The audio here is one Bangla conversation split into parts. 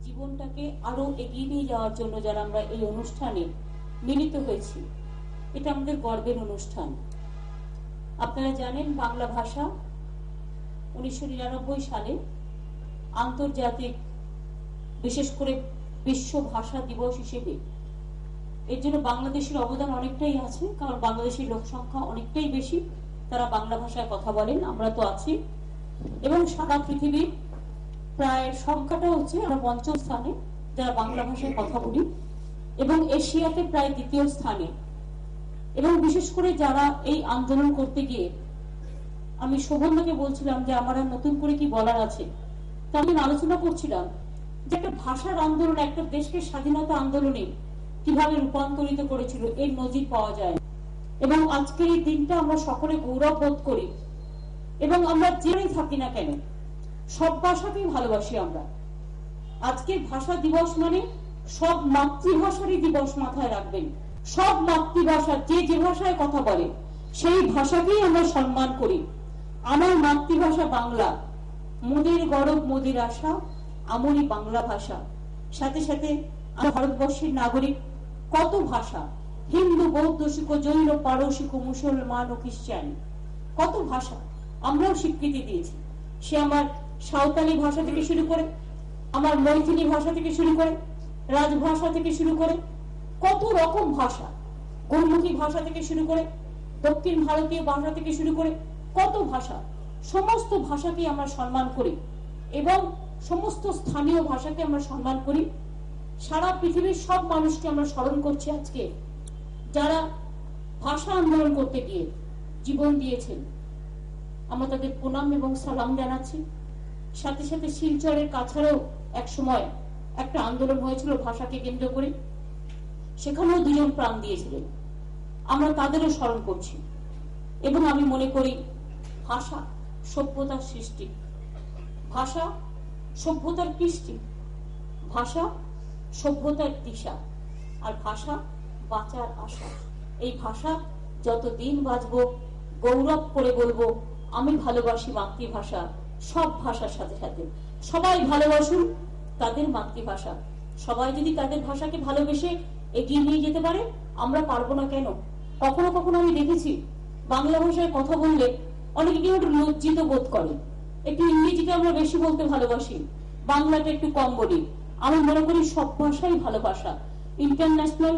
জীবনটাকে আরো এগিয়ে নিয়ে যাওয়ার জন্য যারা আমরা এই অনুষ্ঠানে মিলিত হয়েছি, এটা আমাদের গর্বের অনুষ্ঠান। আপনারা জানেন বাংলা ভাষা 1999 সালে আন্তর্জাতিক, বিশেষ করে বিশ্ব ভাষা দিবস হিসেবে, এর জন্য বাংলাদেশের অবদান অনেকটাই আছে, কারণ বাংলাদেশের লোক সংখ্যা অনেকটাই বেশি, তারা বাংলা ভাষায় কথা বলেন, আমরা তো আছি। এবং সারা পৃথিবীর প্রায় সংখ্যাটা হচ্ছে আমরা পঞ্চম স্থানে যারা বাংলা ভাষায় কথা বলি, এবং এশিয়াতে প্রায় দ্বিতীয় স্থানে। এবং বিশেষ করে যারা এই আন্দোলন করতে গিয়ে, আমি শোভনদাকে বলছিলাম যে আমার আর নতুন করে কি বলার আছে, তা আমি আলোচনা করছিলাম যে একটা ভাষার আন্দোলন একটা দেশকে স্বাধীনতা আন্দোলনে কিভাবে রূপান্তরিত করেছিল, এর নজির পাওয়া যায়। এবং আজকের এই দিনটা আমরা সকলে গৌরব বোধ করি, এবং আমরা যেখানেই থাকি না কেন সব ভাষাকেই ভালোবাসি আমরা। আজকের ভাষা দিবস মানে সব মাতৃভাষারই দিবস মাথায় রাখবেন। সব মাতৃভাষা, যে যে ভাষায় কথা বলে সেই ভাষাকেই আমরা সম্মান করি। আমার মাতৃভাষা বাংলা, মোদের গৌরব মোদের আশা, আমরি বাংলা ভাষা। সাথে সাথে ভারতবর্ষের নাগরিক কত ভাষা, হিন্দু, বৌদ্ধ, শিখ, জৈন, পারসিক, মুসলমান ও খ্রিস্টান, কত ভাষা আমরাও স্বীকৃতি দিয়েছি। সে আমার সাঁওতালি ভাষা থেকে শুরু করে, আমার মৈথিলি ভাষা থেকে শুরু করে, রাজভাষা থেকে শুরু করে, কত রকম ভাষা, গৌমুখী ভাষা থেকে শুরু করে, দক্ষিণ ভারতীয় ভাষা থেকে শুরু করে কত ভাষা, সমস্ত ভাষাকে আমরা সম্মান করি এবং সমস্ত স্থানীয় ভাষাকে আমরা সম্মান করি। সারা পৃথিবীর সব মানুষকে আমরা স্মরণ করছি আজকে, যারা ভাষা আন্দোলন করতে গিয়ে জীবন দিয়েছেন। আমরা তাদের প্রণাম এবং সালাম জানাচ্ছি। সাথে সাথে শিলচরের কাছাড়েও এক সময় একটা আন্দোলন হয়েছিল ভাষাকে কেন্দ্র করে, সেখানেও দুজন প্রাণ দিয়েছিলেন, আমরা তাদেরও স্মরণ করছি। এবং আমি মনে করি ভাষা সভ্যতার সৃষ্টি, ভাষা সভ্যতার কৃষ্টি, ভাষা সভ্যতার দিশা, আর ভাষা বাঁচার আশা। এই ভাষা যতদিন বাঁচবো গৌরব করে বলবো আমি ভালোবাসি মাতৃভাষা। সব ভাষার সাথে সাথে সবাই ভালোবাসুন তাদের মাতৃভাষা। সবাই যদি তাদের ভাষাকে ভালোবেসে এগিয়ে নিয়ে যেতে পারে, আমরা পারবো না কেন? কখনো কখনো আমি দেখেছি বাংলা ভাষায় কথা বললে অনেকে কেউ একটু লজ্জিত বোধ করে, একটু ইংরেজিটা আমরা বেশি বলতে ভালোবাসি, বাংলাটা একটু কম বলি। আমি মনে করি সব ভাষাই ভালোবাসা। ইন্টারন্যাশনাল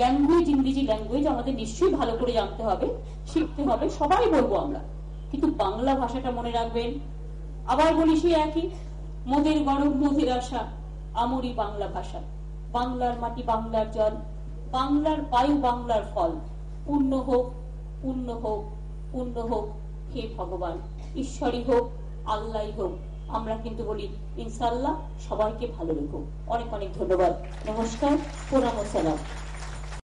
ল্যাঙ্গুয়েজ, ইংরেজি ল্যাঙ্গুয়েজ আমাদের নিশ্চয়ই ভালো করে জানতে হবে, শিখতে হবে, সবাই বলবো আমরা, কিন্তু বাংলা ভাষাটা মনে রাখবেন। আবার বলি সে একই, মোদের গৌরব মোদের আশা, আমরি বাংলা ভাষা। বাংলার মাটি, বাংলার জল, বাংলার বায়ু, বাংলার ফল। পূর্ণ হোক, পূর্ণ হোক, পূর্ণ হোক হে ভগবান। ঈশ্বরই হোক, আল্লাহই হোক। আমরা কিন্তু বলি ইনশাআল্লাহ। সবাইকে ভালো রেখো। অনেক অনেক ধন্যবাদ। নমস্কার, প্রণাম ও সালাম।